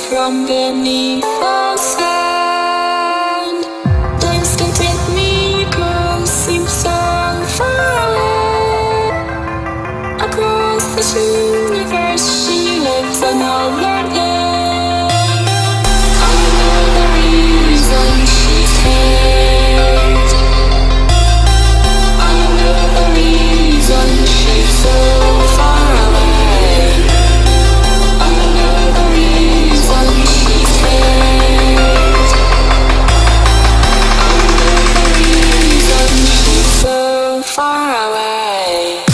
from beneath the sand. Days can take me close, seem so far away. Across this universe, she lives another day. I know the reason she's here. I know the reason she's so far away. I know the reason she's here. I know the reason she's so far away.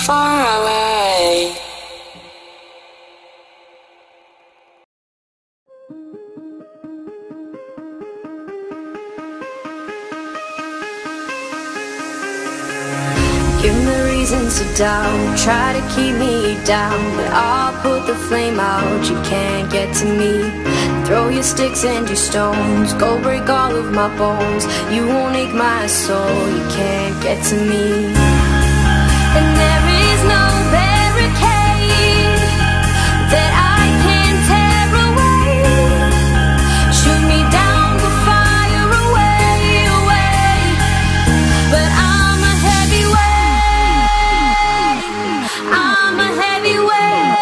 far away. Give me reasons to doubt, try to keep me down, but I'll put the flame out, you can't get to me. Throw your sticks and your stones, go break all of my bones. You won't ache my soul, you can't get to me. And there is no barricade that I can tear away. Shoot me down, go fire away, away. But I'm a heavyweight, I'm a heavyweight,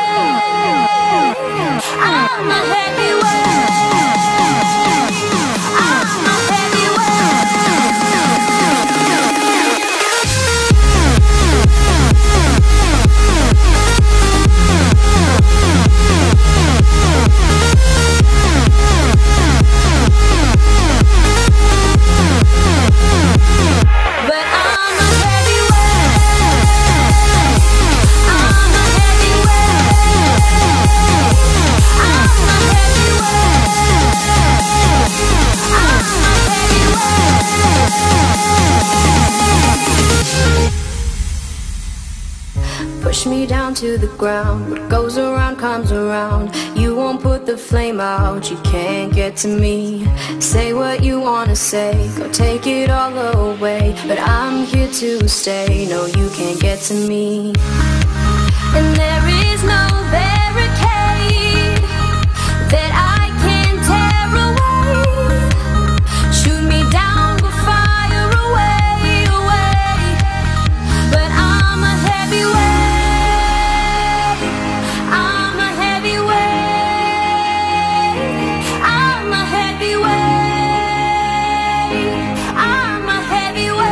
I'm a heavyweight. Push me down to the ground, what goes around comes around. You won't put the flame out, you can't get to me. Say what you wanna say, go take it all away, but I'm here to stay, no you can't get to me. And there is no barricade that I can tear away. Shoot me down, go fire away, away. But I'm a heavyweight, I'm a heavyweight, I'm a heavyweight, I'm a heavyweight.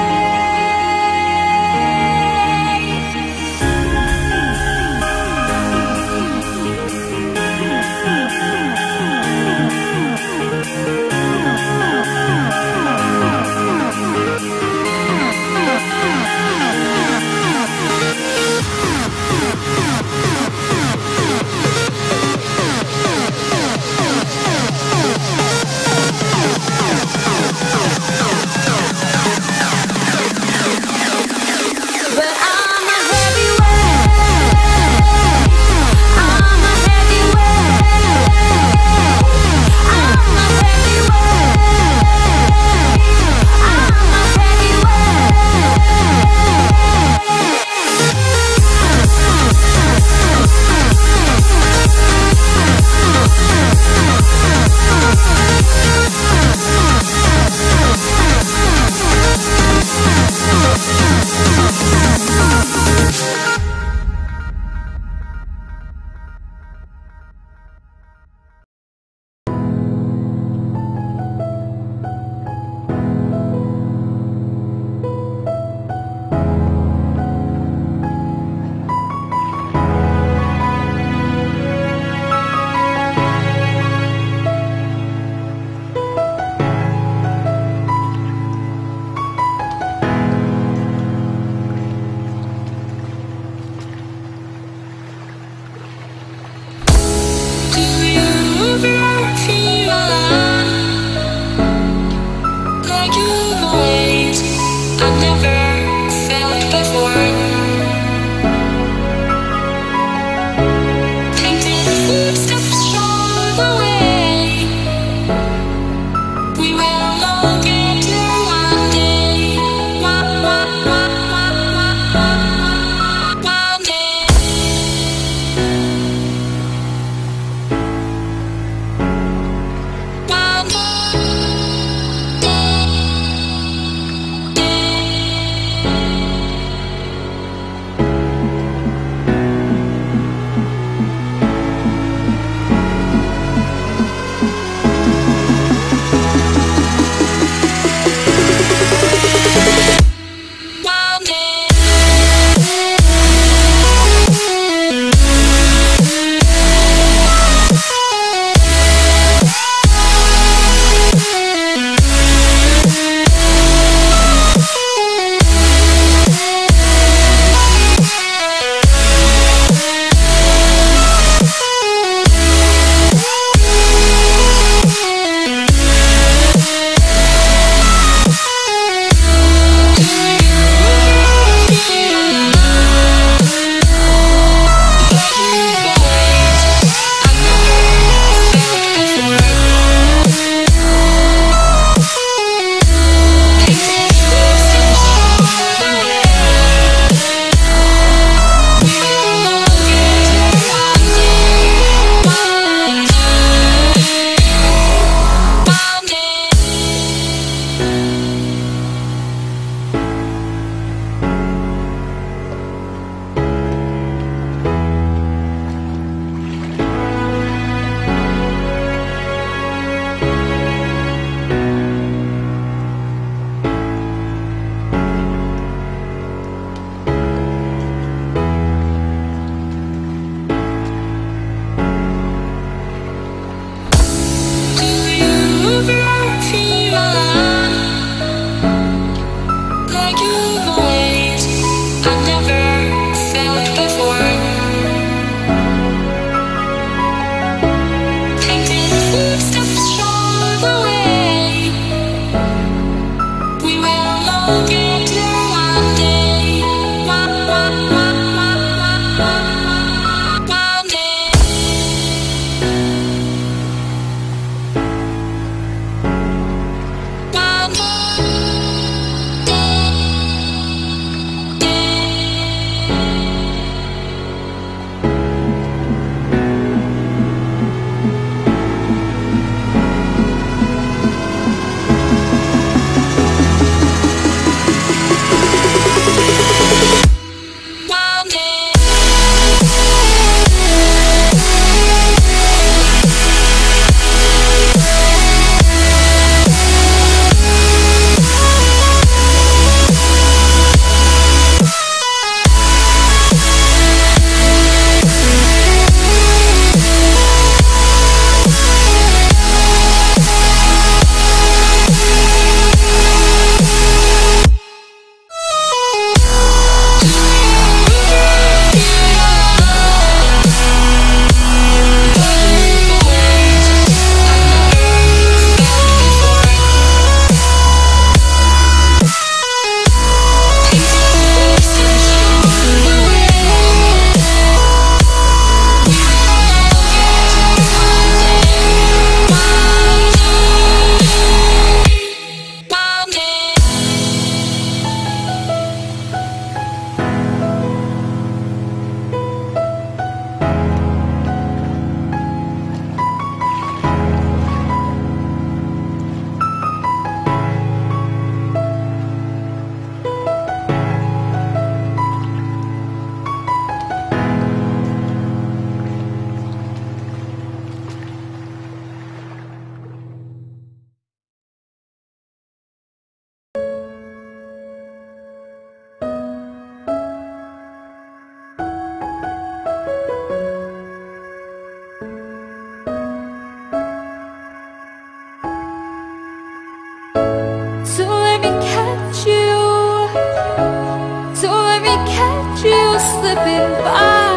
slipping by.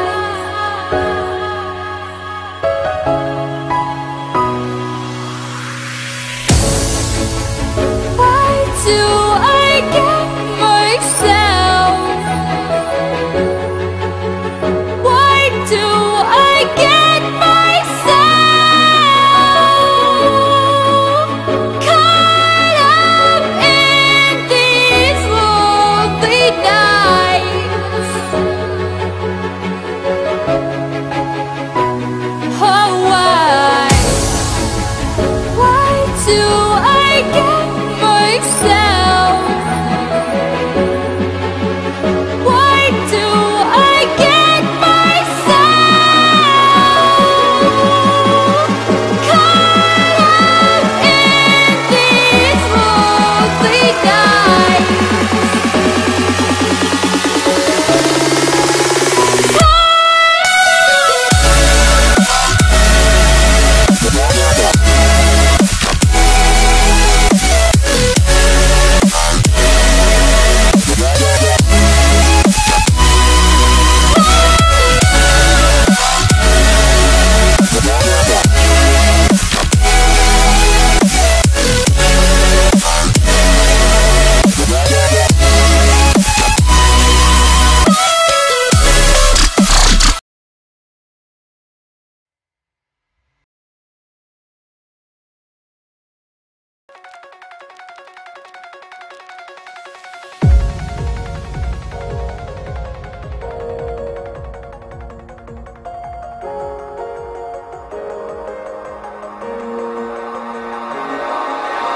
Why do I get myself? Why do I get myself caught up in these lonely nights? Oh, why do I get myself? Why do I get myself caught up in these lonely nights?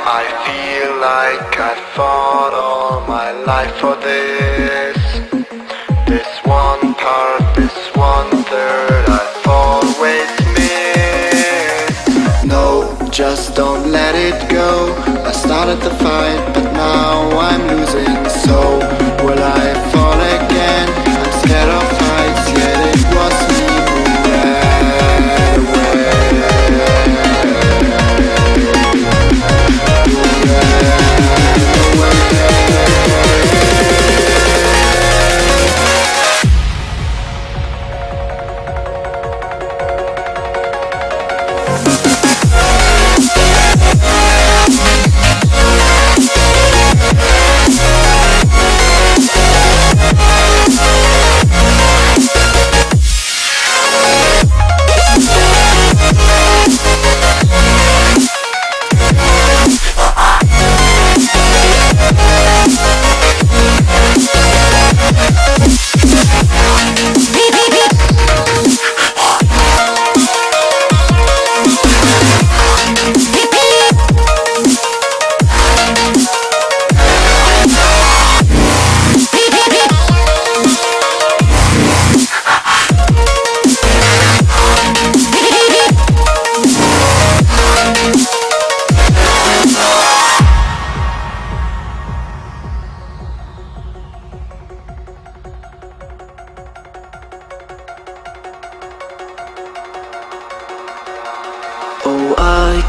I feel like I fought all my life for this. This one part, this 1/3 I've always missed. No, just don't let it go. I started the fight, but now I'm losing. So will I fall again? I'm scared of heights, yet it was me who ran away.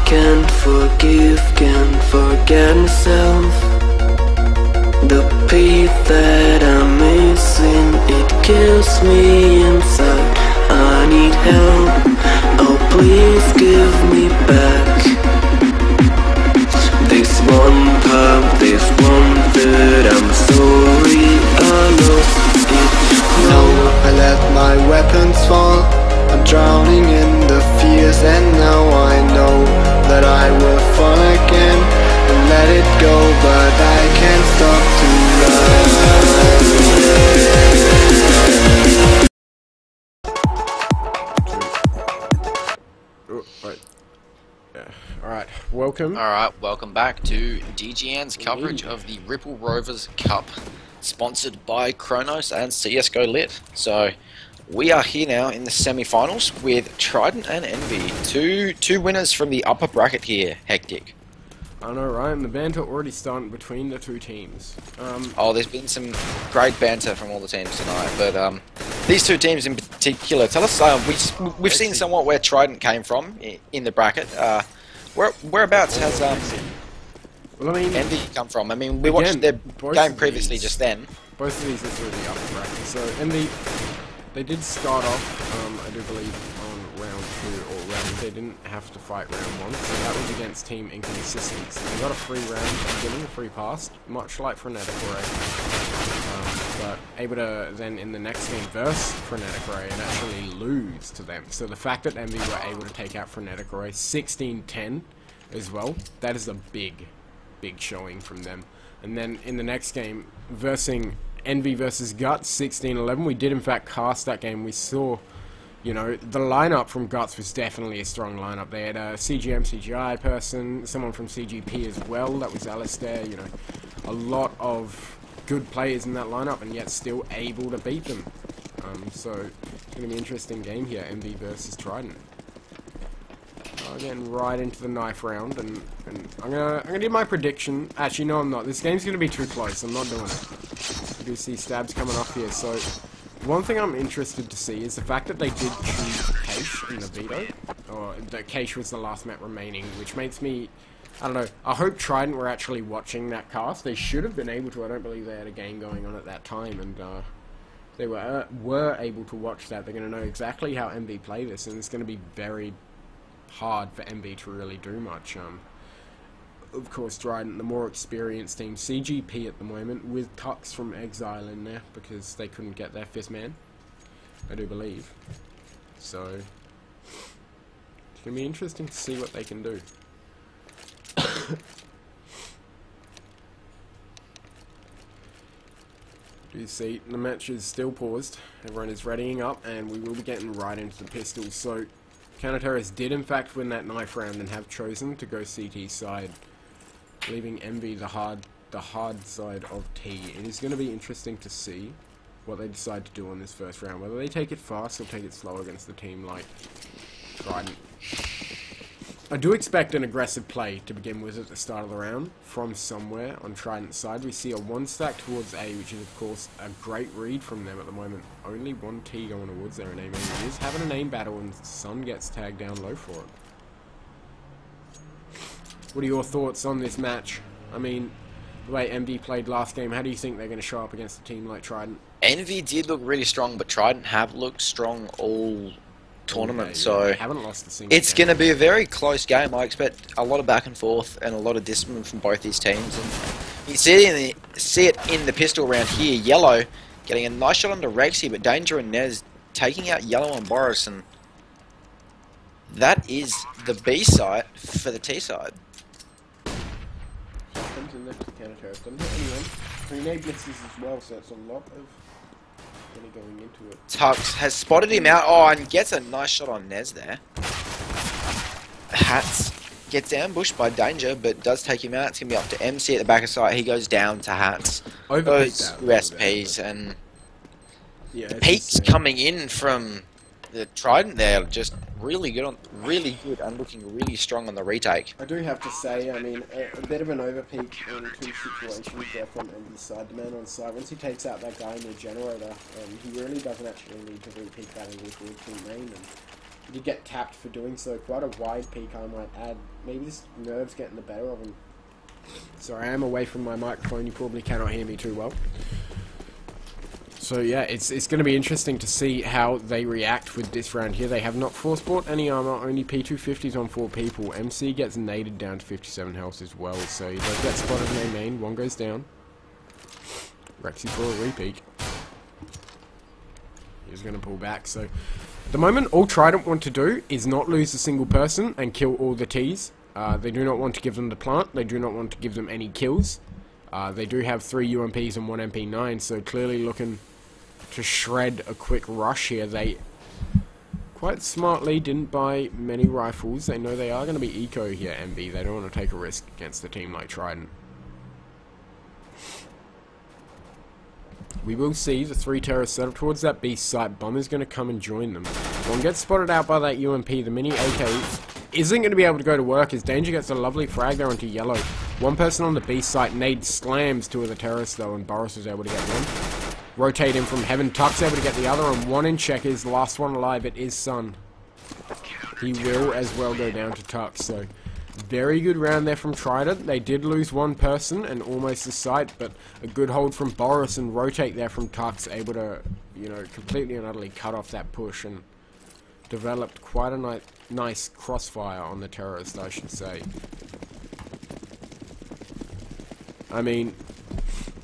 can't forget myself. The peace that I'm missing, it kills me inside. I need help, oh please give me back this one pub, this one food. I'm sorry I lost it. No, I let my weapons fall. I'm drowning in the fears, and now I know that I will fall again and let it go, but I can't stop to love. Oh, right. Yeah. Alright, welcome. Alright, welcome back to DGN's coverage of the Ripple Rovers Cup, sponsored by Kronos and CSGO Lit. So, we are here now in the semi-finals with Trident and Envy. Two winners from the upper bracket here, Hectic. I know, Ryan, the banter already started between the two teams. Oh, there's been some great banter from all the teams tonight, but these two teams in particular, tell us, we've seen somewhat where Trident came from in the bracket. Whereabouts has well, I mean, Envy come from? I mean, we watched their game previously just then. Both of these are through the upper bracket. So, Envy, they did start off, I do believe, on round 2 or round. They didn't have to fight round 1, so that was against Team Inconsistency. They got a free round at the beginning, a free pass, much like Frenetic Array. But able to then in the next game verse Frenetic Array and actually lose to them. So the fact that Envy were able to take out Frenetic Array 16-10 as well, that is a big showing from them. And then in the next game, versing Envy versus Guts 16-11, we did in fact cast that game. We saw, you know, the lineup from Guts was definitely a strong lineup. They had a CGM, CGI person, someone from CGP as well, that was Alistair, you know, a lot of good players in that lineup, and yet still able to beat them. So it's going to be an interesting game here, Envy versus Trident. Getting right into the knife round, and I'm gonna do my prediction. Actually, no, I'm not. This game's gonna be too close. I'm not doing it. I do see stabs coming off here. So one thing I'm interested to see is the fact that they did choose Cache in the veto, or that Cache was the last map remaining, which makes me, I don't know. I hope Trident were actually watching that cast. They should have been able to. I don't believe they had a game going on at that time, and they were able to watch that. They're gonna know exactly how MB play this, and it's gonna be very hard for MB to really do much. Of course, Trident, the more experienced team, CGP at the moment, with Tux from Exile in there, because they couldn't get their 5th man, I do believe. So, it's going to be interesting to see what they can do. Do you see, the match is still paused, everyone is readying up, and we will be getting right into the pistols. So, Counter-Terrorists did in fact win that knife round and have chosen to go CT side, leaving Envy the hard side of T. It is going to be interesting to see what they decide to do on this first round, whether they take it fast or take it slow against the team like Trident. I do expect an aggressive play to begin with at the start of the round from somewhere on Trident's side. We see a 1-stack towards A, which is of course a great read from them at the moment. Only 1 T going towards their name. He is having an aim battle, and Sun gets tagged down low for it. What are your thoughts on this match? I mean, the way MD played last game, how do you think they're going to show up against a team like Trident? Envy did look really strong, but Trident have looked strong all tournament, so haven't lost a single it's going to be a very close game. I expect a lot of back and forth and a lot of discipline from both these teams. And you see it in the pistol round here. Yellow getting a nice shot onto Rexy, but Danger and Nez taking out Yellow and Boris, and that is the B side for the T side. Comes in there to counter-terrorist. Doesn't hit anyone. Grenade misses as well, so it's a lot of going into it. Tux has spotted him out, oh, and gets a nice shot on Nez there. Hats gets ambushed by Danger, but does take him out. It's going to be up to MC at the back of site. He goes down to Hats. Those USPs, and yeah, the peaks coming in from the Trident there, just really good and looking really strong on the retake. I do have to say, I mean, a bit of an overpeak in 2 situations there from Envy's side. The man on side, once he takes out that guy in the generator, he really doesn't actually need to repeat that in his team main, and did get tapped for doing so. Quite a wide peak, I might add. Maybe this nerve's getting the better of him. Sorry, I am away from my microphone. You probably cannot hear me too well. So yeah, it's going to be interesting to see how they react with this round here. They have not force bought any armor, only P250s on 4 people. MC gets naded down to 57 health as well, so he does get spotted in their main. One goes down. Rexy for a repeat. He's going to pull back, so... At the moment, all Trident want to do is not lose a single person and kill all the Ts. They do not want to give them the plant. They do not want to give them any kills. They do have 3 UMPs and 1 MP9, so clearly looking to shred a quick rush here. They quite smartly didn't buy many rifles. They know they are going to be eco here, MB. They don't want to take a risk against a team like Trident. We will see the 3 terrorists set up towards that B site. Bomber's going to come and join them. One gets spotted out by that UMP. The mini AK isn't going to be able to go to work as Danger gets a lovely frag there onto yellow. One person on the B site. Nade slams 2 of the terrorists though, and Boris is able to get one. Rotate him from heaven. Tuck's able to get the other, and one in check is the last one alive. It is Sun. He will as well go down to Tuck, so... Very good round there from Trident. They did lose one person and almost the site, but a good hold from Boris and rotate there from Tux, able to, you know, completely and utterly cut off that push and developed quite a nice crossfire on the terrorist, I should say. I mean,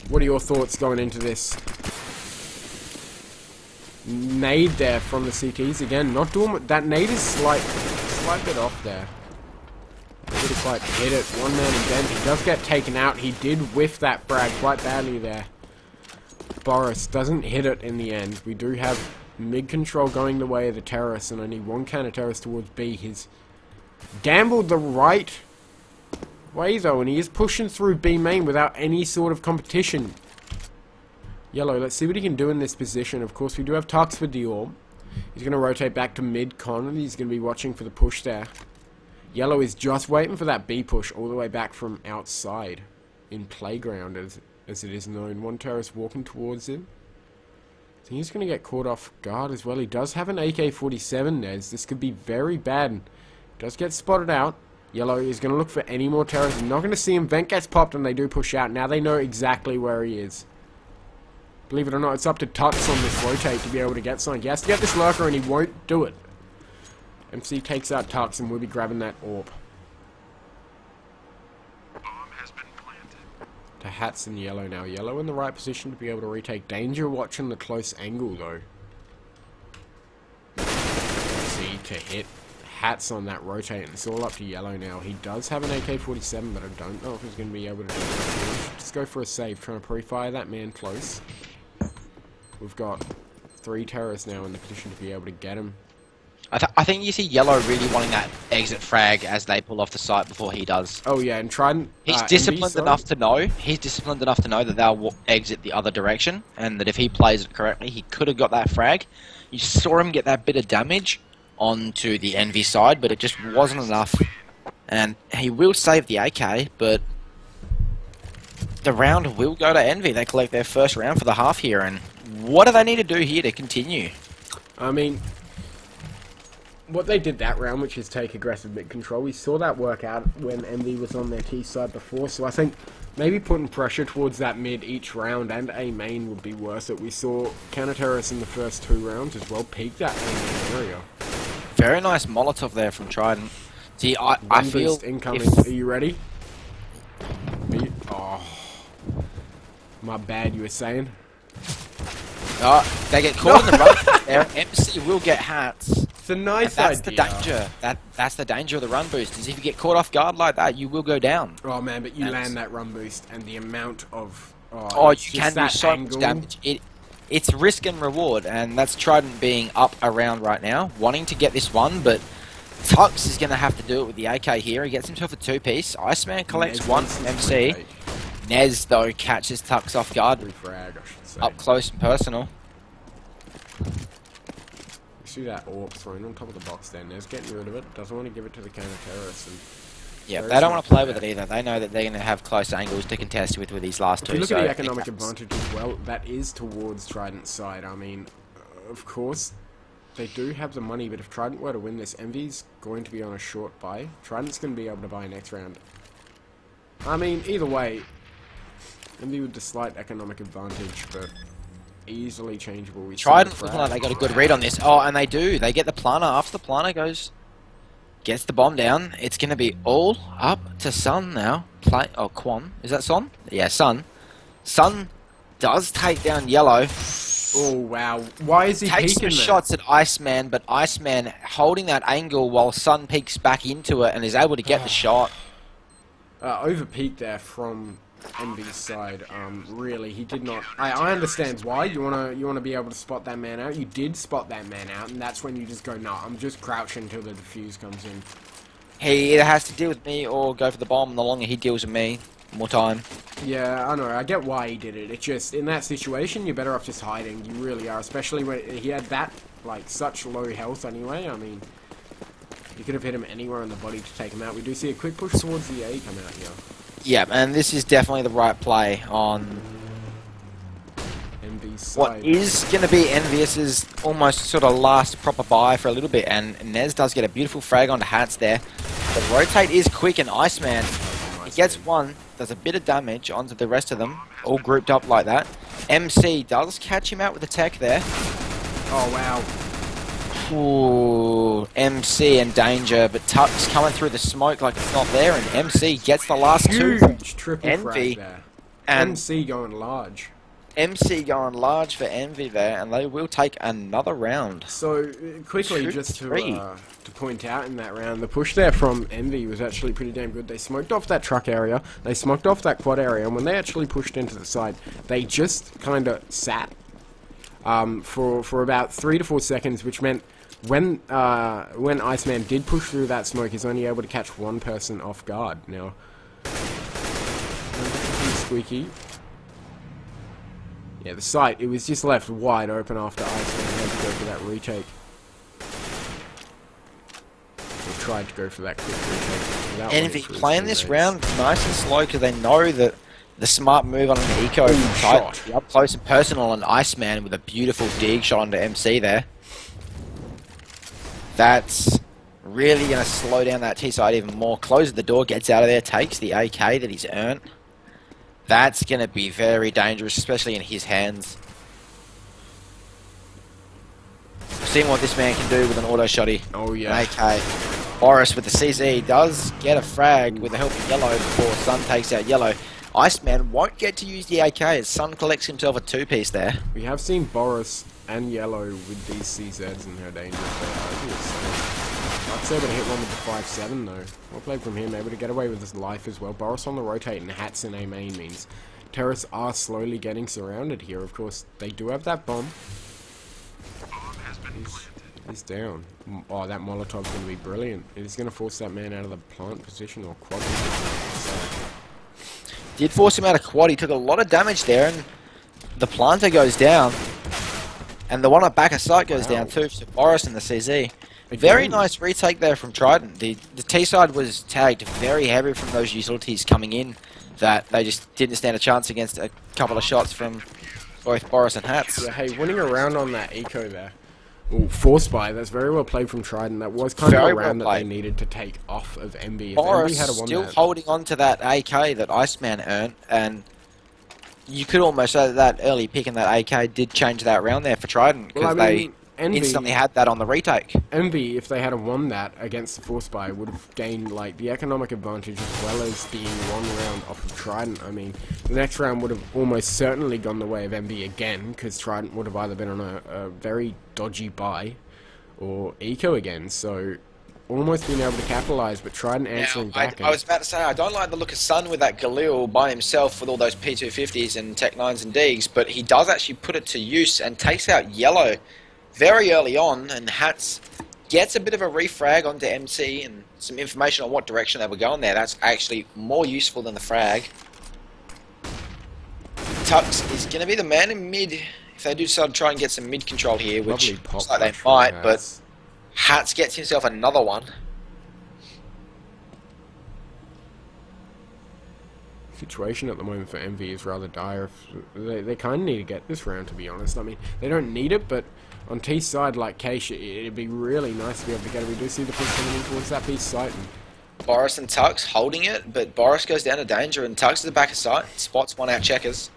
what are your thoughts going into this? Nade there from the CTs again. Not doing that. Nade is slight bit off there. Could have quite hit it. One man in dent. He does get taken out. He did whiff that frag quite badly there. Boris doesn't hit it in the end. We do have mid control going the way of the terrorists and only one counter-terrorist towards B. He's gambled the right way though, and he is pushing through B main without any sort of competition. Yellow, let's see what he can do in this position. Of course, we do have Tux for Dior. He's going to rotate back to mid-con, and he's going to be watching for the push there. Yellow is just waiting for that B push all the way back from outside in playground, as it is known. One terrorist walking towards him. I think he's going to get caught off guard as well. He does have an AK-47, Nez. This could be very bad. Does get spotted out. Yellow is going to look for any more terrorists. Not going to see him. Vent gets popped and they do push out. Now they know exactly where he is. Believe it or not, it's up to Tux on this rotate to be able to get something. He has to get this lurker and he won't do it. MC takes out Tux and we'll be grabbing that AWP. To Hats and Yellow now. Yellow in the right position to be able to retake. Danger watching the close angle though. MC to hit Hats on that rotate, and it's all up to Yellow now. He does have an AK-47, but I don't know if he's going to be able to do it. Just go for a save, trying to pre-fire that man close. We've got 3 terrorists now in the position to be able to get him. I think you see Yellow really wanting that exit frag as they pull off the site before he does. Oh yeah, and Trident... He's disciplined enough to know. He's disciplined enough to know that they'll exit the other direction, and that if he plays it correctly, he could have got that frag. You saw him get that bit of damage onto the Envy side, but it just wasn't enough. And he will save the AK, but the round will go to Envy. They collect their first round for the half here, and what do they need to do here to continue? I mean, what they did that round, which is take aggressive mid control, we saw that work out when Envy was on their T side before, so I think maybe putting pressure towards that mid each round and A main would be worth it. We saw counter-terrorists in the first 2 rounds as well peak that A main area. Very nice Molotov there from Trident. See, I feel... incoming. Are you ready? Oh. My bad, you were saying? Oh, they get caught in the run. Their MC will get Hats. It's a nice that's idea. The danger. That's the danger of the run boost, is if you get caught off guard like that, you will go down. Oh man, but you land that run boost and the amount of... Oh, you can do so much damage. It's risk and reward, and that's Trident being up around right now, wanting to get this one, but Tux is going to have to do it with the AK here. He gets himself a 2-piece. Iceman collects one from MC. Nez, though, catches Tux off guard. Frag, I should say. Up close and personal. You see that AWP thrown on top of the box there. Nez getting rid of it. Doesn't want to give it to the counter-terrorists. Yeah, they don't want to play with it either. They know that they're going to have close angles to contest with these last 2. If you look at the economic advantage as well, that is towards Trident's side. I mean, of course, they do have the money, but if Trident were to win this, Envy's going to be on a short buy. Trident's going to be able to buy next round. I mean, either way, Envy with the slight economic advantage, but easily changeable. Trident looking like they got a good read on this. Oh, and they do. They get the planner. After the planner gets the bomb down, it's going to be all up to Sun now. Quan. Is that Son? Yeah, Sun. Sun does take down Yellow. Oh, wow. Why is he takes peeking some there? shots at Iceman, but Iceman holding that angle while Sun peeks back into it and is able to get the shot. Over peak there from Envy's side. Really, he did not. I understand why you wanna be able to spot that man out. You did spot that man out, and that's when you just go, no, I'm just crouching until the defuse comes in. He either has to deal with me or go for the bomb. And the longer he deals with me, the more time. Yeah, I know. I get why he did it. It's just in that situation, you're better off just hiding. You really are, especially when he had that such low health anyway. I mean, you could have hit him anywhere in the body to take him out. We do see a quick push towards the A come out here. Yeah, and this is definitely the right play on Envy's side. what is going to be Envious's almost sort of last proper buy for a little bit, and Nez does get a beautiful frag onto Hats there. The rotate is quick, and Iceman, he gets one, does a bit of damage onto the rest of them, all grouped up like that. MC does catch him out with a tech there. Oh, wow. Ooh, MC in danger, but Tuck's coming through the smoke like it's not there, and MC gets the last two. Huge triple Envy. frag there. And MC going large. MC going large for Envy there, and they will take another round. So, quickly, 2 just to 3. to point out in that round, the push there from Envy was actually pretty damn good. They smoked off that truck area, they smoked off that quad area, and when they actually pushed into the side, they just kind of sat for about 3 to 4 seconds, which meant when Iceman did push through that smoke, he's only able to catch one person off guard. Now, squeaky. Yeah, the site, it was just left wide open after Iceman had to go for that retake. Or tried to go for that quick retake. That Envy playing this round nice and slow because they know that the smart move on an eco shot. up close and personal, and Iceman with a beautiful dig shot onto MC there. That's really going to slow down that T-side even more. Closes the door, gets out of there, takes the AK that he's earned. That's going to be very dangerous, especially in his hands. Seeing what this man can do with an auto shotty. Oh, yeah. AK. Boris with the CZ does get a frag with the help of Yellow before Sun takes out Yellow. Iceman won't get to use the AK as Sun collects himself a two-piece there. We have seen Boris and Yellow with these CZs and how dangerous they are. I'd say able to hit one with the 5-7 though. Well played from him, able to get away with his life as well. Boris on the rotate and Hats in A main means terrorists are slowly getting surrounded here. Of course, they do have that bomb. He's down. Oh, that Molotov's going to be brilliant. It's going to force that man out of the plant position or quad position. Did force him out of quad. He took a lot of damage there, and the planter goes down. And the one at back of sight goes down too, so Boris and the CZ. Very nice retake there from Trident. The T-side was tagged very heavy from those utilities coming in, that they just didn't stand a chance against a couple of shots from both Boris and Hats. Yeah, hey, winning a round on that eco there. Ooh, force buy, that's very well played from Trident. That was kind of a round that they needed to take off of MB. If Boris MB had won still that, holding on to that AK that Iceman earned, and you could almost say that early pick in that AK did change that round there for Trident, because they instantly had that on the retake. Envy, if they had won that against the force buy, would have gained like the economic advantage as well as being one round off of Trident. I mean, the next round would have almost certainly gone the way of Envy again, because Trident would have either been on a very dodgy buy or eco again. So almost being able to capitalize, but Trident answering back. I was about to say, I don't like the look of Sun with that Galil by himself with all those P250s and Tech 9s and Deegs, but he does actually put it to use and takes out Yellow very early on, and Hats gets a bit of a refrag onto MC and some information on what direction they were going there. That's actually more useful than the frag. Tux is going to be the man in mid if they do decide to try and get some mid control here, which looks like they might, but Hats gets himself another one. situation at the moment for MV is rather dire. They kind of need to get this round, to be honest. I mean, they don't need it, but on T's side, like Keish, it'd be really nice to be able to get it. We do see the push coming in towards that B's site. And Boris and Tux holding it, but Boris goes down to danger, and Tux to the back of sight, spots one out checkers.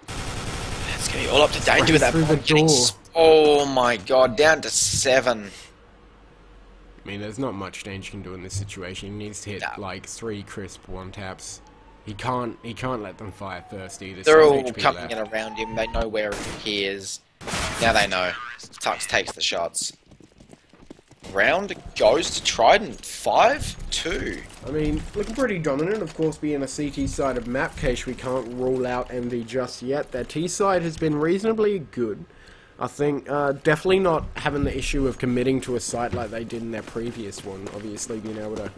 It's going to be all up to danger with that point. Oh my god, down to 7. I mean, there's not much Danger can do in this situation. He needs to hit like 3 crisp 1-taps. He can't let them fire first either. They're so all HP coming left. in around him. They know where he is. Now they know. Tux takes the shots. Round goes to Trident. 5-2. I mean, looking pretty dominant. Of course, being a CT side of map case, we can't rule out MV just yet. Their T side has been reasonably good. I think definitely not having the issue of committing to a site like they did in their previous one. Obviously, being able to.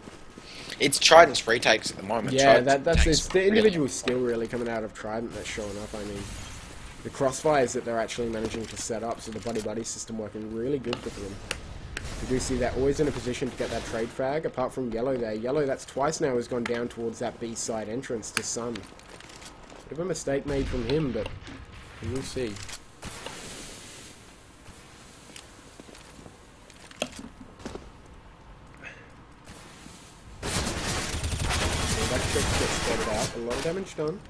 It's Trident's retakes at the moment. Yeah, that's the individual skill really coming out of Trident that's showing up. I mean, the crossfires that they're actually managing to set up, so the buddy system working really good for them. We do see that always in a position to get that trade frag. Apart from Yellow there, Yellow that's twice now has gone down towards that B side entrance to Sun. Bit of a mistake made from him, but we'll see. Gets spotted out. A lot of damage done.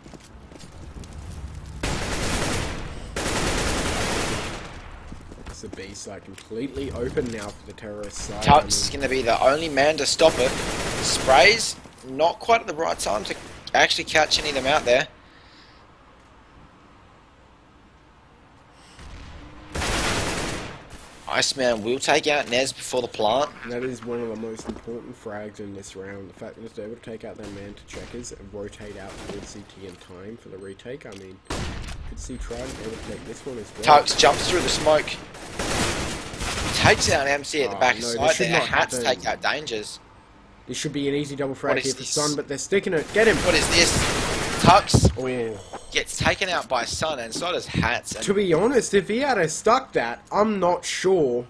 It's the B side completely open now for the terrorist side. Tux is going to be the only man to stop it. Sprays, not quite at the right time to actually catch any of them out there. Iceman will take out Nez before the plant. And that is one of the most important frags in this round. The fact that they're able to take out their man to checkers and rotate out towards CT in time for the retake. I mean, could see Trident able to take this one as well. Tux jumps through the smoke. Takes out MC at the back of side there. Hats take out Dangers. This should be an easy double frag here for Sun, but they're sticking it. Get him! What is this? Tux Oh. gets taken out by Sun, and so does Hats. And to be honest, if he had stuck that, I'm not sure.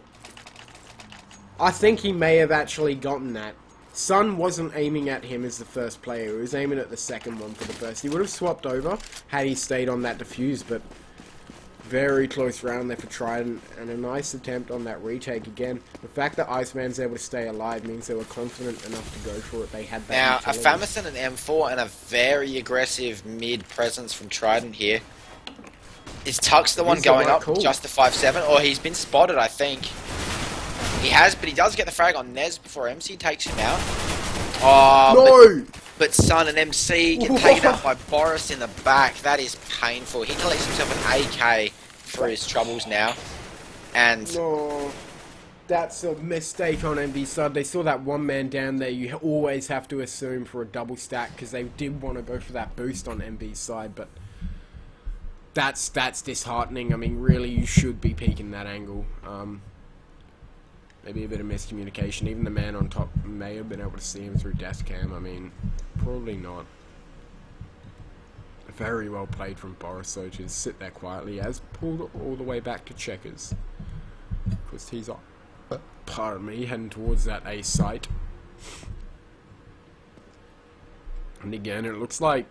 I think he may have actually gotten that. Sun wasn't aiming at him as the first player. He was aiming at the second one for the first. He would have swapped over had he stayed on that defuse, but very close round there for Trident, and a nice attempt on that retake again. The fact that Iceman's able to stay alive means they were confident enough to go for it. They had that now, utility. a Famison and M4 and a very aggressive mid presence from Trident here. Is Tux the one going up just to 5-7? Or he's been spotted, I think. He has, but he does get the frag on Nez before MC takes him out. Oh, no! But Sun and MC get taken out by Boris in the back. That is painful. He collects himself an AK for his troubles now. And no, that's a mistake on MV's side. They saw that one man down there. You always have to assume for a double stack because they did want to go for that boost on MV's side, but that's disheartening. I mean, really, you should be peeking that angle. Maybe a bit of miscommunication. Even the man on top may have been able to see him through death cam. I mean, probably not. Very well played from Boris, though, to sit there quietly. Has pulled all the way back to checkers. Because he's, pardon me, heading towards that A site. And again, it looks like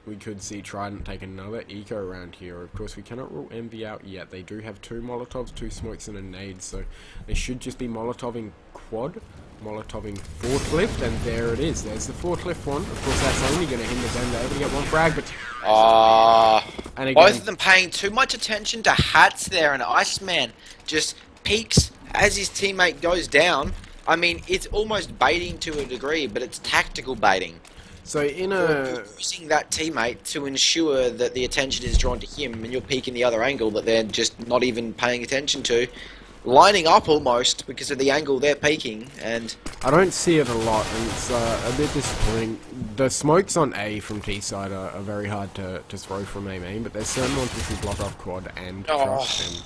we could see Trident take another eco around here. Of course, we cannot rule MV out yet. They do have 2 Molotovs, 2 smokes, and a nade, so they should just be Molotoving quad, Molotoving forklift, and there it is. There's the forklift one. Of course, that's only going to hinder them. They're able to get 1 frag, but and again, both of them paying too much attention to Hats there, and Iceman just peeks as his teammate goes down. I mean, it's almost baiting to a degree, but it's tactical baiting. So You're using that teammate to ensure that the attention is drawn to him, and you're peeking the other angle that they're just not even paying attention to, lining up almost because of the angle they're peeking. And I don't see it a lot, and it's a bit disappointing. The smokes on A from T side are very hard to throw from A main, but there's certain ones which we block off quad and truck. And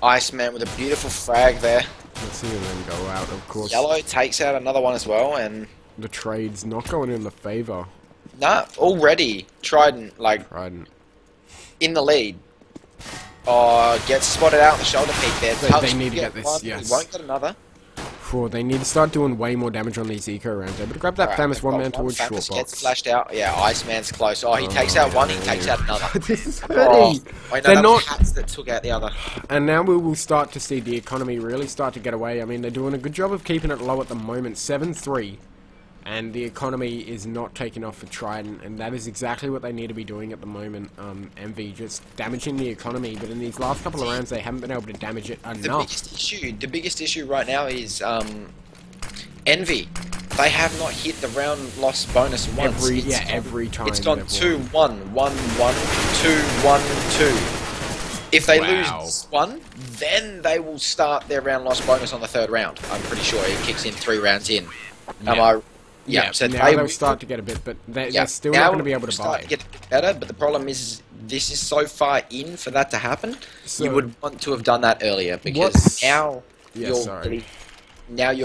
Iceman with a beautiful frag there. let's see them go out. Of course, Yellow takes out another one as well, and the trade's not going in the favour. nah, already Trident in the lead. Oh, gets spotted out on the shoulder peak there. They need to get this, yes. He won't get another. Cool, they need to start doing way more damage on these eco rounds. But grab that famous one-man towards short box. Gets flashed out. Yeah, Iceman's close. Oh, he takes out one, he takes out another. This is Oh, hurting. wait, no, They're that not. was Hats that took out the other. And now we will start to see the economy really start to get away. I mean, they're doing a good job of keeping it low at the moment, 7-3. And the economy is not taking off for Trident, and that is exactly what they need to be doing at the moment. Envy just damaging the economy, but in these last couple of rounds they haven't been able to damage it enough. The biggest issue right now is Envy. They have not hit the round loss bonus once. Every time. It's gone 2-1, 1-1, 2-1-2. If they lose this one, then they will start their round loss bonus on the third round. I'm pretty sure it kicks in 3 rounds in. So now they'll start to get a bit, but they're still not going to be able to buy. To get a bit better, but the problem is this is so far in for that to happen. So you would want to have done that earlier, because now you're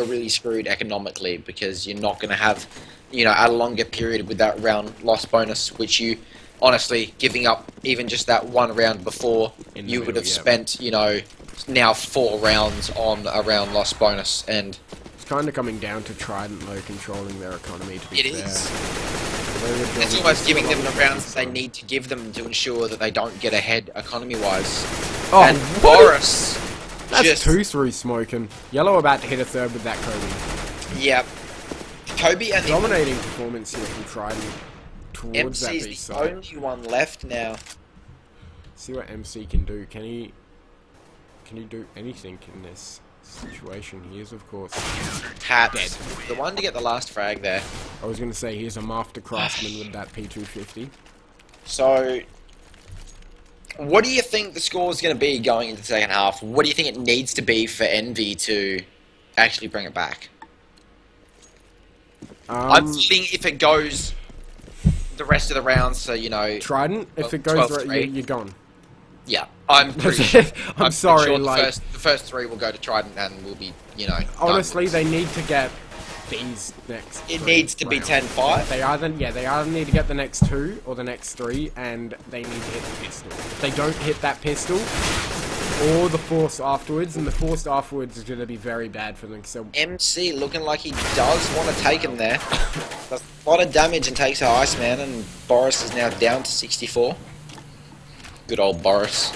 really screwed economically, because you're not going to have, a longer period with that round loss bonus, which you honestly, giving up even just that one round before, you would have spent, now 4 rounds on a round loss bonus. And kind of coming down to Trident though controlling their economy, to be fair. It is. It's almost giving them the rounds they need to give them to ensure that they don't get ahead economy-wise. Oh, and Boris... That's 2 through smoking. Yellow about to hit a third with that Kobe. Yep. Kobe and dominating performance here from Trident towards that B MC's side. the only one left now. See what MC can do. Can he do anything in this situation? He is, of course, Hats. dead. The one to get the last frag there. I was going to say he's a master craftsman with that P250. So, what do you think the score is going to be going into the second half? What do you think it needs to be for Envy to actually bring it back? I'm feeling if it goes the rest of the rounds, so Trident, if it goes right, you're gone. Yeah, I'm pretty sure. I'm sorry, sure like the first 3 will go to Trident and will be, honestly, they need to get these next. It needs to be 10-5. They either need to get the next 2 or the next 3, and they need to hit the pistol. If they don't hit that pistol or the force afterwards, and the force afterwards is going to be very bad for them. So MC looking like he does want to take him there. Does a lot of damage and takes out Iceman, and Boris is now down to 64. Good old Boris.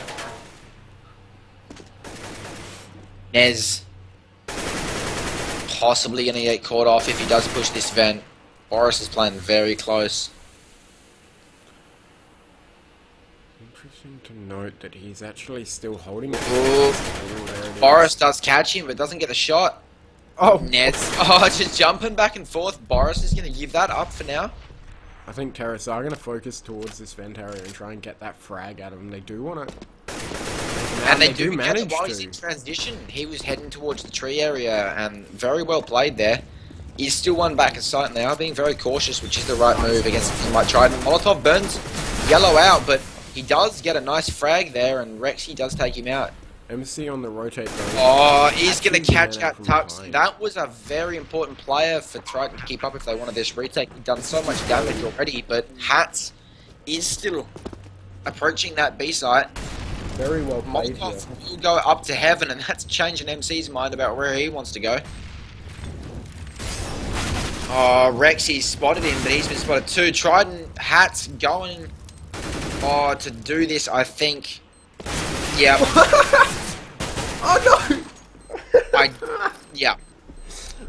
Nez possibly going to get caught off if he does push this vent. Boris is playing very close. Interesting to note that he's actually still holding it. Boris does catch him, but doesn't get the shot. Oh, Nez. Oh, just jumping back and forth. Boris is going to give that up for now. I think Terrace are going to focus towards this vent area and try and get that frag out of him. They do want to. And they do manage while he's in transition. He was heading towards the tree area, and very well played there. He's still one back in sight now, being very cautious, which is the right move against a team like Trident. Molotov burns Yellow out, but he does get a nice frag there, and Rexy does take him out. MC on the rotate though. Oh, he's going to catch out Tux. That was a very important player for Trident to keep up if they wanted this retake. He'd done so much damage already, but Hats is still approaching that B site. Very well played here. Molotov will go up to heaven, and that's changing MC's mind about where he wants to go. Oh, Rexy's spotted him, but he's been spotted too. Trident, Hats going to do this, I think. Yeah. Oh no! Yeah.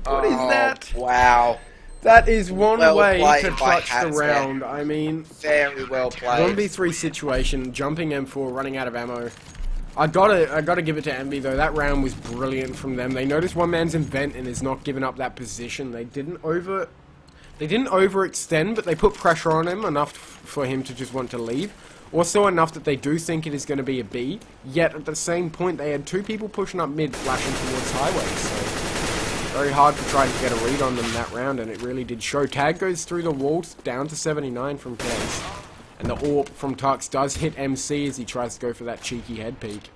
What is that? Wow. That is one way to clutch the Hats round. there. I mean, Very well played. 1v3 situation, jumping M4, running out of ammo. I gotta give it to Envy though. That round was brilliant from them. They noticed one man's in vent and is not giving up that position. They didn't overextend, but they put pressure on him enough for him to just want to leave. Also enough that they do think it is going to be a B, yet at the same point they had 2 people pushing up mid, flashing towards highway, so very hard to try to get a read on them that round, and it really did show. Tag goes through the walls, down to 79 from Kez, and the AWP from Tux does hit MC as he tries to go for that cheeky head peek.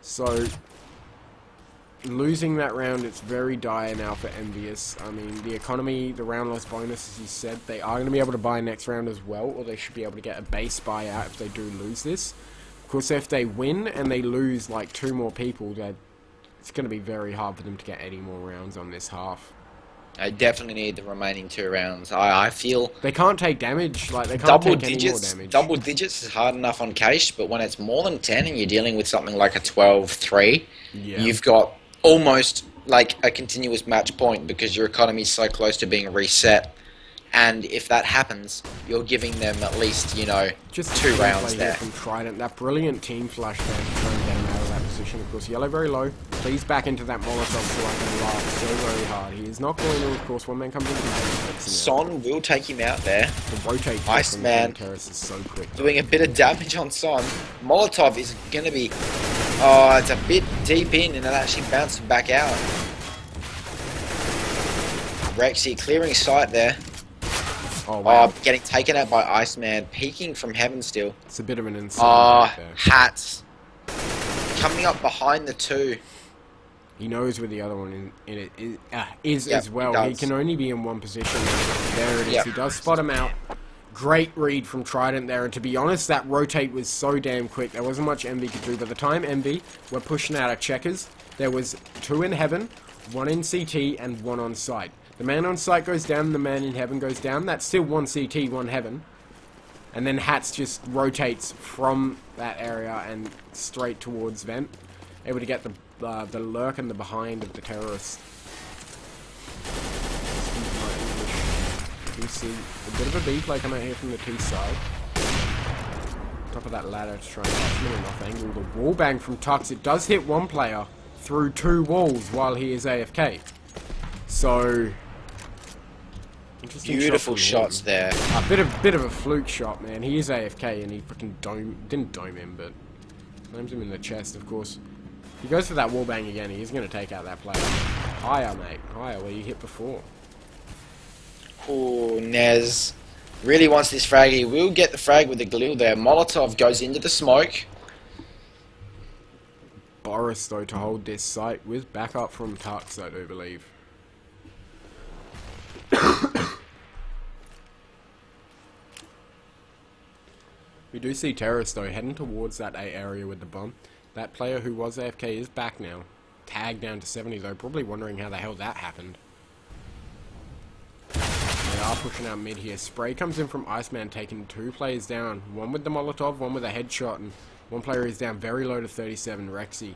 So, losing that round, it's very dire now for Envious. I mean, the economy, the round loss bonus, as you said, they are going to be able to buy next round as well, or they should be able to get a base buyout if they do lose this. Of course, if they win and they lose like 2 more people, it's going to be very hard for them to get any more rounds on this half. I definitely need the remaining 2 rounds. I feel they can't take damage. Like, they can't double take digits. any more damage. Double digits is hard enough on Cache, but when it's more than 10 and you're dealing with something like a 12-3, you've got almost like a continuous match point because your economy is so close to being reset. And if that happens, you're giving them at least, you know, just 2 rounds there. From Trident, that brilliant team flash there to try and get him out of that position. Of course, yellow very low. Please back into that Molotov so I can laugh so very hard. He is not going to, of course. One man comes in. Son will take him out there. The rotate Iceman is so quick. Doing a bit of damage on Son. Molotov is going to be... Oh, it's a bit deep in and it actually bounces back out. Rexy clearing sight there. Oh, wow. Oh, getting taken out by Iceman, peeking from heaven still. It's a bit of an insane right there. Hats. Coming up behind the 2. He knows where the other one is Yep, as well. He can only be in one position. There it is. Yep. He does spot him out. Great read from Trident there. And to be honest, that rotate was so damn quick. There wasn't much Envy could do. By the time Envy were pushing out of checkers, there was 2 in heaven, 1 in CT, and 1 on site. The man on site goes down, the man in heaven goes down. That's still 1 CT, 1 heaven. And then Hats just rotates from that area and straight towards Vent. Able to get the lurk and the behind of the terrorists. You see a bit of a B play coming out here from the T side. Top of that ladder to try and catch him in an off angle. The wall bang from Tux. It does hit one player through 2 walls while he is AFK. So... Beautiful shots there. A bit of a fluke shot, man. He is AFK and he freaking didn't dome him, but slams him in the chest, of course. He goes for that wallbang again. He's going to take out that player. Higher, mate. Higher, where you hit before. Oh, Nez really wants this frag. He will get the frag with the glue there. Molotov goes into the smoke. Boris, though, to hold this site with backup from Tux, I do believe. We do see Terrorist, though, heading towards that A area with the bomb. That player who was AFK is back now. Tagged down to 70, though. Probably wondering how the hell that happened. They are pushing out mid here. Spray comes in from Iceman, taking 2 players down. One with the Molotov, one with a headshot, and one player is down very low to 37, Rexy.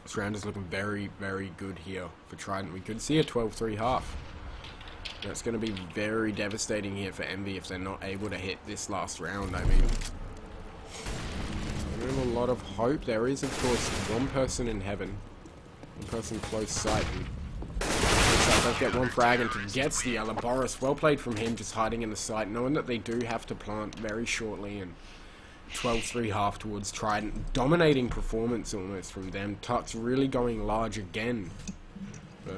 This round is looking very, very good here for Trident. We could see a 12-3 half. That's going to be very devastating here for Envy if they're not able to hit this last round. I mean, I have a lot of hope. There is, of course, 1 person in heaven, 1 person close sight. And does get 1 frag and gets the other. Boris, well played from him, just hiding in the site, knowing that they do have to plant very shortly. And 12-3 half towards Trident. Dominating performance almost from them. Tux really going large again. But...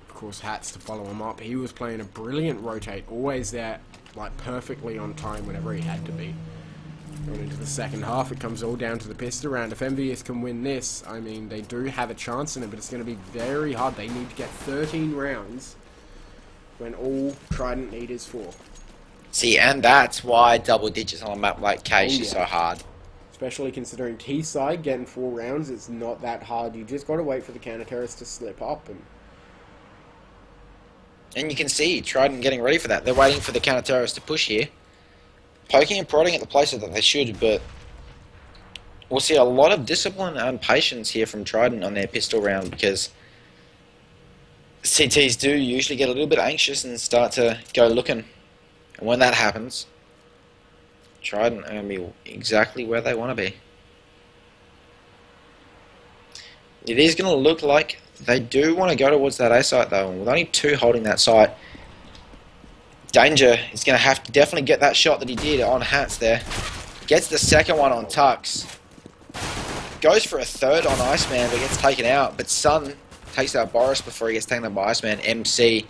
of course, Hats to follow him up. He was playing a brilliant rotate, always there, like perfectly on time whenever he had to be. Going into the second half, it comes all down to the pistol round. If MVS can win this, I mean, they do have a chance in it, but it's going to be very hard. They need to get 13 rounds when all Trident need is 4. See, and that's why double digits on a map like Cache is so hard. Especially considering T-side getting 4 rounds, it's not that hard. You just got to wait for the counter-terrorists to slip up and... And you can see Trident getting ready for that. They're waiting for the counter-terrorists to push here. Poking and prodding at the places that they should, but we'll see a lot of discipline and patience here from Trident on their pistol round because CTs do usually get a little bit anxious and start to go looking. And when that happens, Trident are going to be exactly where they want to be. It is going to look like they do want to go towards that A site though, and with only 2 holding that site, Danger is going to have to definitely get that shot that he did on Hats there. Gets the second one on Tux. Goes for a 3rd on Iceman, but gets taken out. But Sun takes out Boris before he gets taken out by Iceman. MC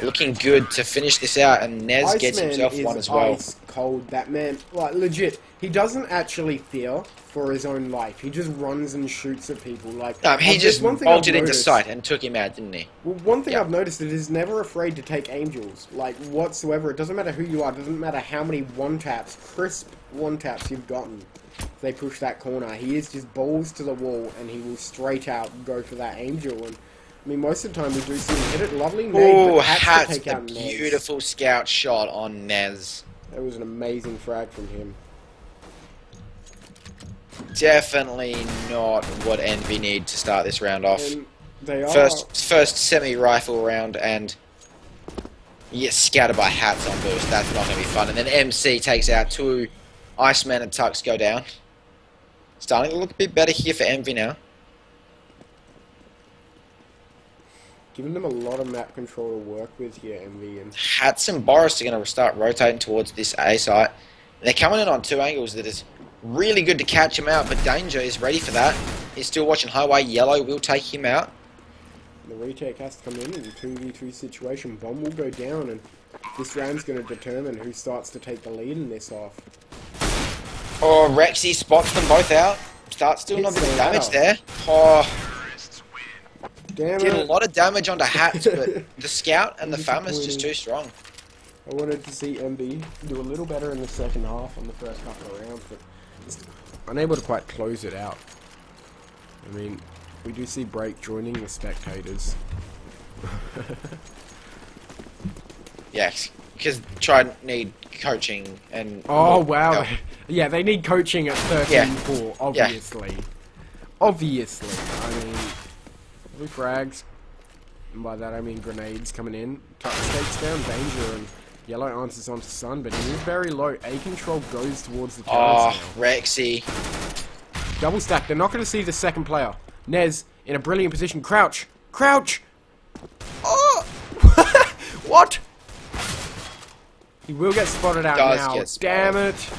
looking good to finish this out, and Nez gets himself one as well. Ice cold, that man, like legit, he doesn't actually fear for his own life. He just runs and shoots at people. Like he just bolted into sight and took him out, didn't he? Well, one thing I've noticed is he's never afraid to take angels, like whatsoever. It doesn't matter who you are. It doesn't matter how many one-taps, crisp one-taps you've gotten. if they push that corner. He is just balls to the wall, and he will straight out go for that angel. And I mean, most of the time we do see him hit it. Lovely nade, Oh, but Hats to Hats, take the out Nez. beautiful scout shot on Nez. That was an amazing frag from him. Definitely not what Envy need to start this round off. And they are First semi-rifle round, and you get scouted by Hats on boost. That's not going to be fun. And then MC takes out 2 Iceman, and Tux go down. Starting to look a bit better here for Envy now. giving them a lot of map control to work with here, Envy. And Hats and Boris are going to start rotating towards this A site. They're coming in on 2 angles that is really good to catch him out, but Danger is ready for that. He's still watching highway. Yellow will take him out. the retake has to come in a 2v2 situation. Bomb will go down, and this round's going to determine who starts to take the lead in this off. Oh, Rexy spots them both out. Starts doing a bit of damage there. Oh, damn did it. a lot of damage onto Hats, but the Scout and the Fam is just too strong. I wanted to see MB do a little better in the second half on the first couple of rounds, but just unable to quite close it out. I mean, we do see Break joining the spectators. Yes, because Trident need coaching and... Oh, wow. help. Yeah, they need coaching at 13-4, Yeah. obviously. Obviously. I mean, blue frags, and by that I mean grenades coming in. Tuck takes down Danger, and Yellow answers onto Sun, but he is very low. A control goes towards the turrets Oh, now. Rexy. Double stack. They're not going to see the second player. Nez in a brilliant position. Crouch. Crouch. Oh! What? He will get spotted out Does now. get spotted. Damn it.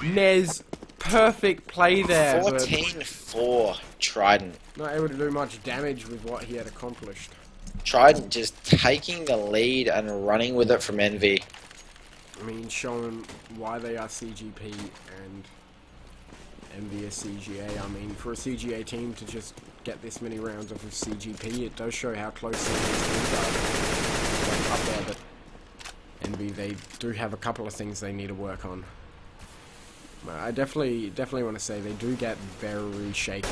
Nez. Perfect play there. 14-4 Trident. Not able to do much damage with what he had accomplished. Trident just taking the lead and running with it from Envy. I mean, showing why they are CGP and Envy is CGA. I mean, for a CGA team to just get this many rounds off of CGP, it does show how close some of these teams are up there. But Envy, they do have a couple of things they need to work on. I definitely want to say they do get very shaky.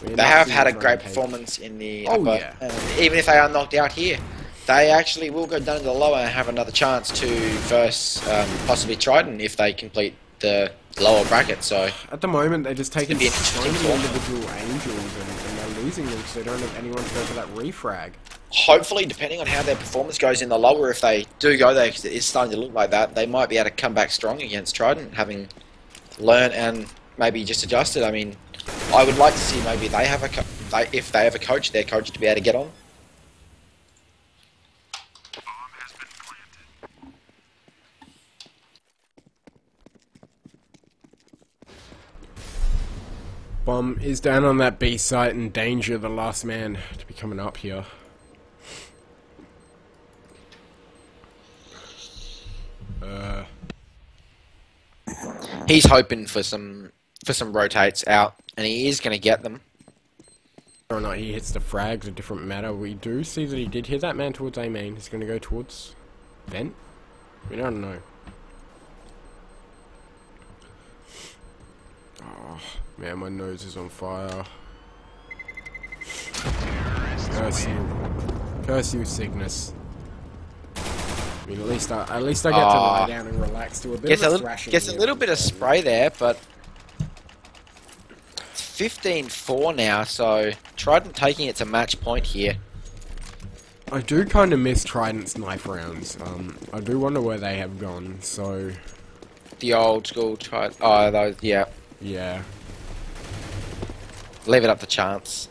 They have had a great performance in the upper, yeah. and even if they are knocked out here, they actually will go down to the lower and have another chance to verse possibly Trident if they complete the lower bracket. So at the moment, they're just taking be an so interesting many format. individual angels and they're losing them because they don't have anyone to go for that refrag. hopefully, depending on how their performance goes in the lower, if they do go there, because it is starting to look like that, they might be able to come back strong against Trident, having learned and maybe just adjusted. I mean, I would like to see maybe they have if they have a coach, their coach to be able to get on. Bomb is down on that B site, and Danger, the last man to be coming up here. He's hoping for some rotates out, and he is going to get them. Whether or not he hits the frags a different matter. We do see that he did hit that man towards A main. He's going to go towards vent. We don't know. Oh man, my nose is on fire. Curse you, Cygnus. I mean, at least I get to lie down and relax to a bit of a thrashing. Gets a little bit of spray there, but it's 15-4 now, so Trident taking it to match point here. I do kind of miss Trident's knife rounds. I do wonder where they have gone. So The old school Trident. Oh, those, yeah. yeah. Leave it up to chance.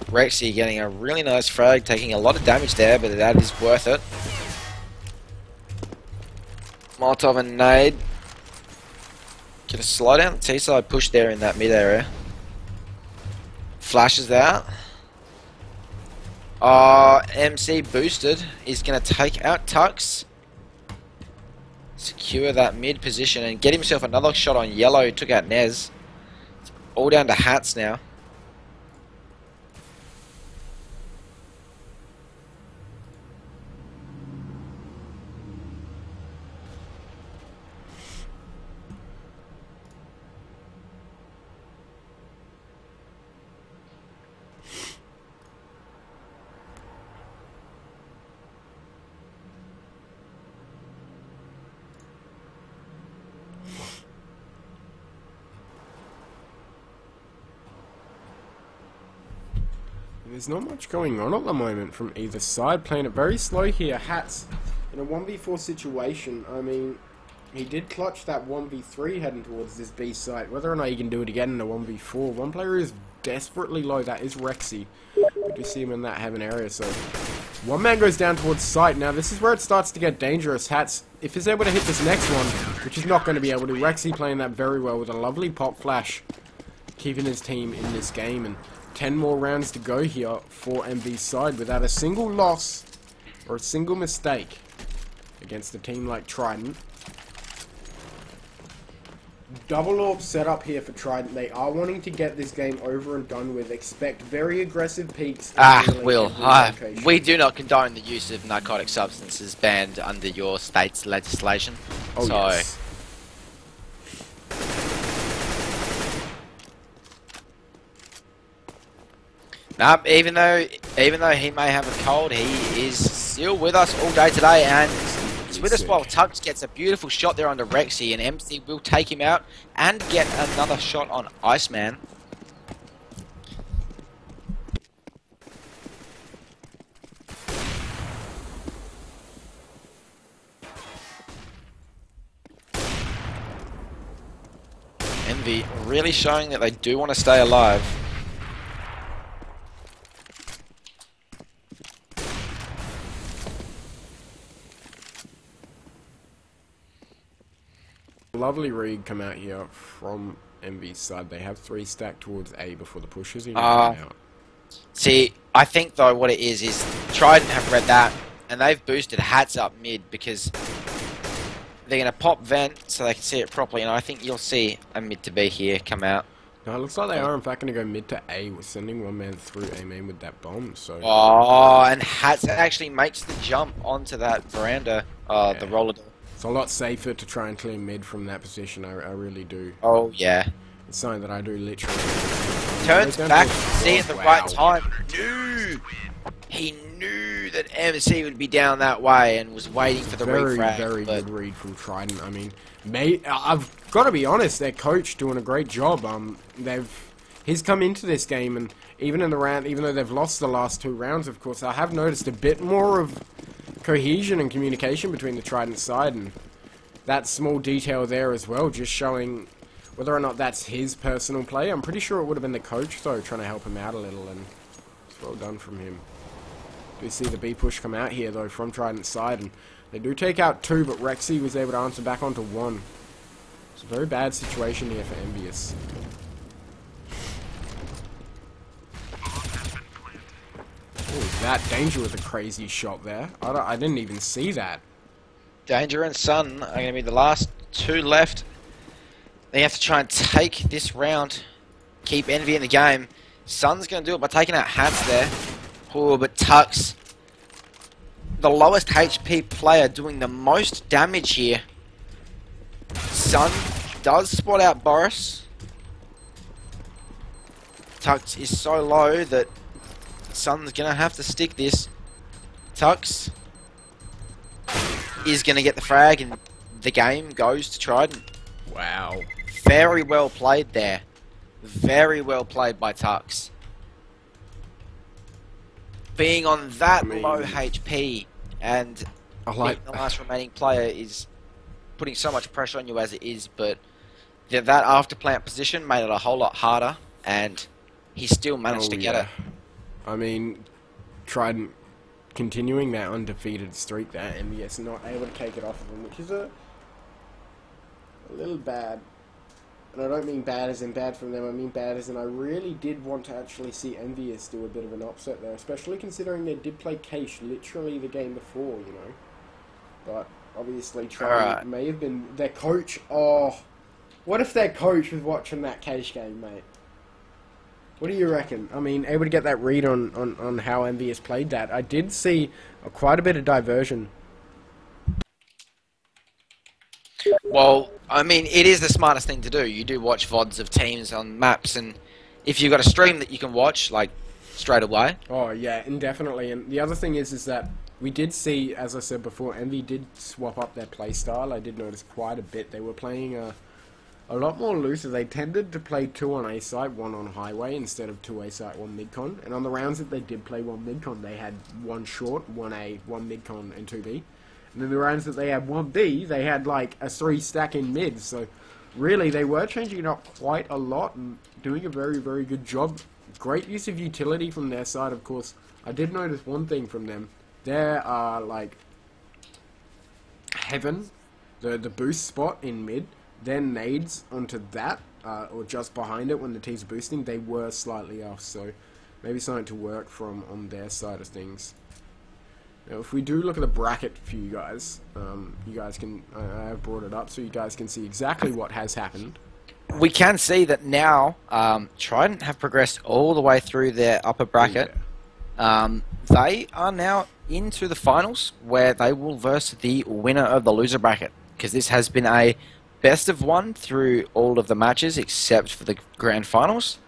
Rexy getting a really nice frag, taking a lot of damage there, but that is worth it. Molotov and nade. Gonna slow down the T-side push there in that mid area. Flashes out. MC boosted. He's gonna take out Tux. Secure that mid position and get himself another shot on yellow. Took out Nez. It's all down to Hats now. There's not much going on at the moment from either side. Playing it very slow here. Hats in a 1v4 situation. I mean, he did clutch that 1v3 heading towards this B site. Whether or not he can do it again in a 1v4. One player is desperately low. That is Rexy. We do see him in that heaven area. So one man goes down towards site. Now this is where it starts to get dangerous. Hats, if he's able to hit this next one, which he's not going to be able to. Rexy playing that very well with a lovely pop flash, keeping his team in this game. And 10 more rounds to go here for MV's side without a single loss or a single mistake against a team like Trident. Double AWP setup here for Trident. They are wanting to get this game over and done with. Expect very aggressive peaks. Will, we do not condone the use of narcotic substances banned under your state's legislation. Oh, so, yes. even though he may have a cold, he is still with us all day today, and he's with us while Tux gets a beautiful shot there onto Rexy, and MC will take him out and get another shot on Iceman. Envy really showing that they do want to stay alive. Lovely read come out here from MV's side. They have 3 stacked towards A before the push is even out. See, I think though what it is Trident have read that, and they've boosted Hats up mid because they're going to pop vent so they can see it properly, and I think you'll see a mid to B here come out. No, it looks like they are in fact going to go mid to A. We're sending one man through A main with that bomb. So. Oh, and Hats actually makes the jump onto that veranda, the roller door. It's a lot safer to try and clear mid from that position, I really do. Oh, yeah. It's something that I do literally. Turns back, see at the right time. He knew that MC would be down that way and was waiting for the refrag. Very good read from Trident. I mean, I've got to be honest, their coach doing a great job. He's come into this game, and even in the round, even though they've lost the last 2 rounds, of course, I have noticed a bit more of cohesion and communication between the Trident side, and that small detail there as well, just showing whether or not that's his personal play. I'm pretty sure it would have been the coach though, trying to help him out a little, and it's well done from him. We see the B push come out here though from Trident's side, and they do take out 2, but Rexy was able to answer back onto 1. It's a very bad situation here for Envious. Oh, that Danger with a crazy shot there. I didn't even see that. Danger and Sun are going to be the last 2 left. They have to try and take this round, keep Envy in the game. Sun's going to do it by taking out Hats there. Oh, but Tux, the lowest HP player, doing the most damage here. Sun does spot out Boris. Tux is so low that Sun's going to have to stick this. Tux is going to get the frag, and the game goes to Trident. Wow. Very well played there. Very well played by Tux. Being on that low HP and being the last remaining player is putting so much pressure on you as it is, but that after plant position made it a whole lot harder, and he still managed to get it. I mean, Trident continuing that undefeated streak there, and yes, not able to take it off of him, which is a little bad. And I don't mean bad as in bad from them, I mean bad as in I really did want to actually see Envious do a bit of an upset there, especially considering they did play Cache literally the game before, you know. But obviously Trident may have been their coach. Oh, what if their coach was watching that Cache game, mate? What do you reckon? I mean, able to get that read on how Envious played that. I did see quite a bit of diversion. Well, I mean, it is the smartest thing to do. You do watch VODs of teams on maps, and if you've got a stream that you can watch, like, straight away. Oh, yeah, indefinitely. And the other thing is that we did see, as I said before, Envy did swap up their playstyle. I did notice quite a bit. They were playing a a lot more looser. They tended to play 2 on A site, 1 on highway, instead of 2 A site, 1 midcon. And on the rounds that they did play 1 midcon, they had 1 short, 1 A, 1 midcon, and 2 B. And then the rounds that they had 1 B, they had like a 3 stack in mid. So really, they were changing it up quite a lot and doing a very, very good job. Great use of utility from their side, of course. I did notice one thing from them. There are like Heaven, the boost spot in mid, then nades onto that, or just behind it when the T's are boosting, they were slightly off, so maybe something to work from on their side of things. Now, if we do look at the bracket for you guys can, I have brought it up so you guys can see exactly what has happened. We can see that now Trident have progressed all the way through their upper bracket. Yeah. They are now into the finals, where they will verse the winner of the loser bracket, because this has been a best of 1 through all of the matches except for the grand finals.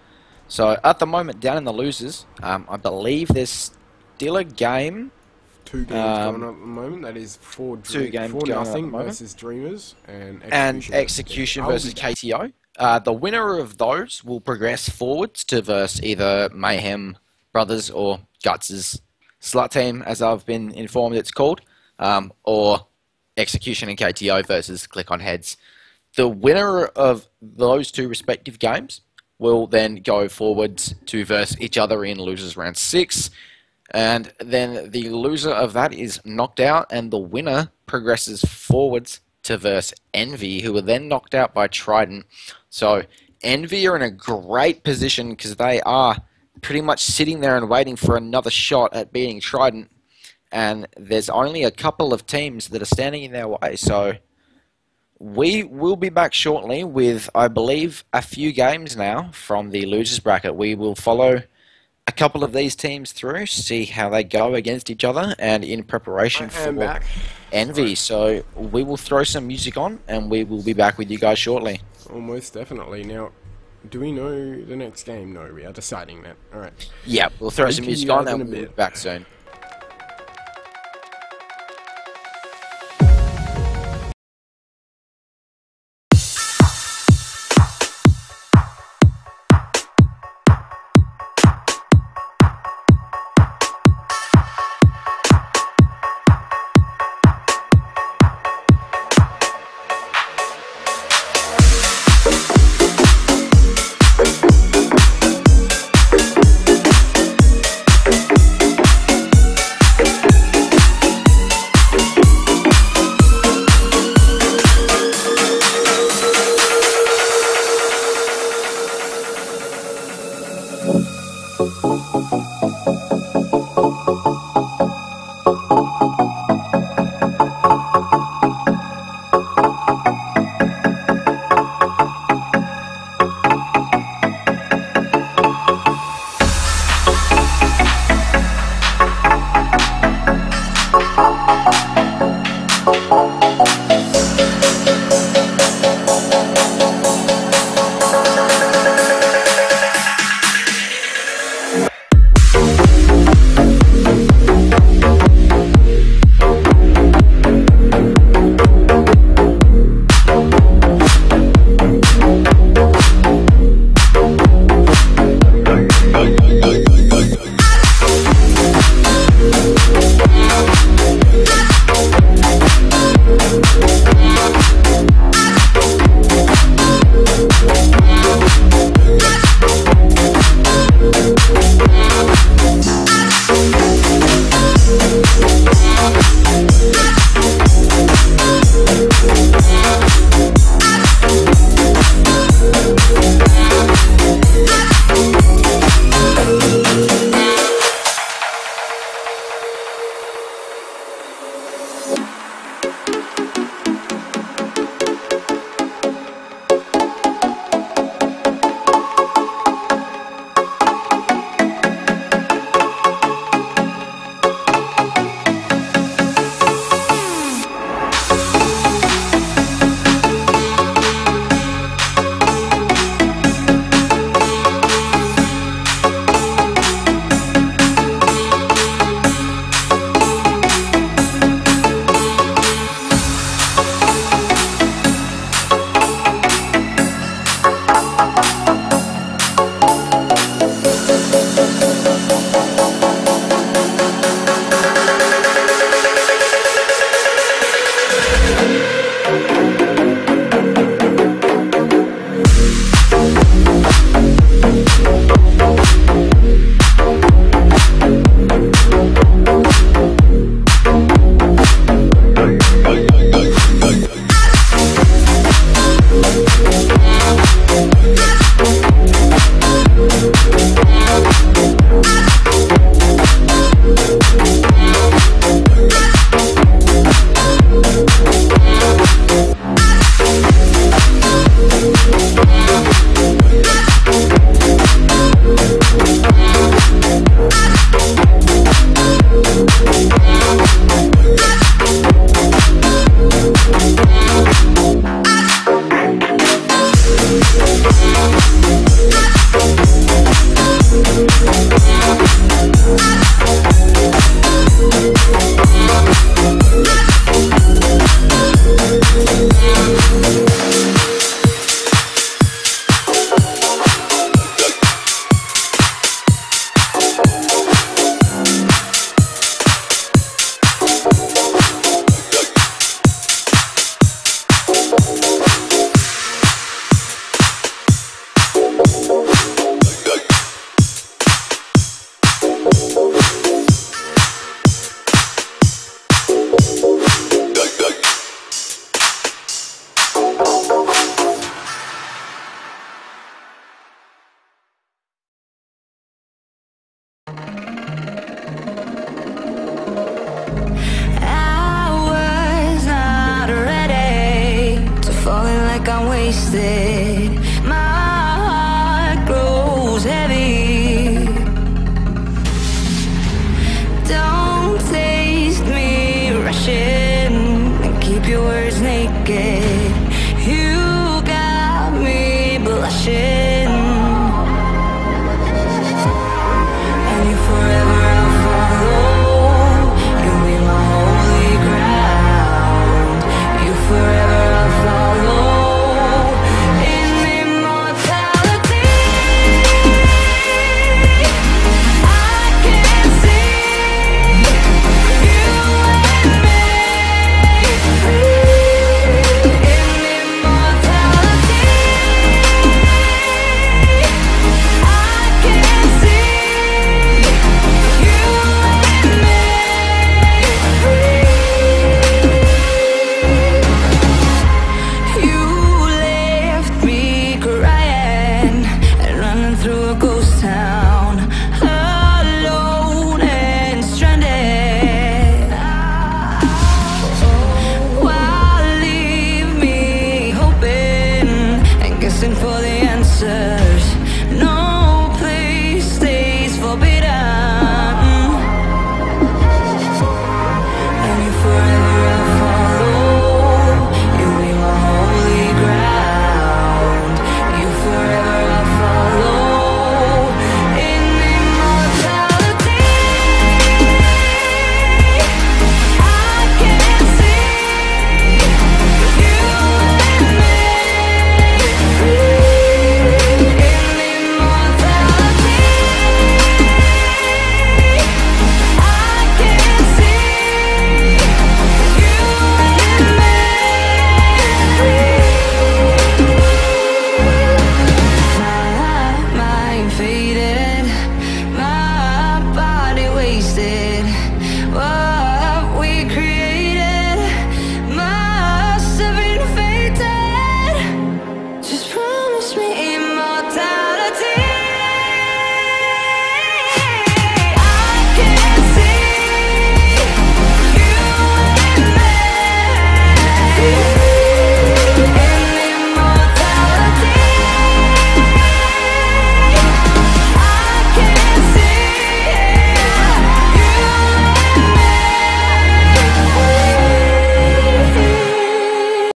So at the moment, down in the losers, I believe there's still a game. 2 games going on at the moment. That is 4 nothing versus Dreamers and Execution versus KTO. The winner of those will progress forwards to verse either Mayhem Brothers or Guts' Slut Team, as I've been informed it's called, or Execution and KTO versus Click on Heads. The winner of those 2 respective games will then go forwards to verse each other in losers round 6, and then the loser of that is knocked out, and the winner progresses forwards to verse Envy, who are then knocked out by Trident. So Envy are in a great position because they are pretty much sitting there and waiting for another shot at beating Trident, and there's only a couple of teams that are standing in their way. So we will be back shortly with, I believe, a few games now from the losers bracket. We will follow a couple of these teams through, see how they go against each other, and in preparation for Envy. So we will throw some music on, and we will be back with you guys shortly. Almost definitely. Now, do we know the next game? No, we are deciding that. Alright. Yeah, we'll throw some music on, and we'll be back soon. wasted. My heart grows heavy. Don't taste me rushing and keep your words naked.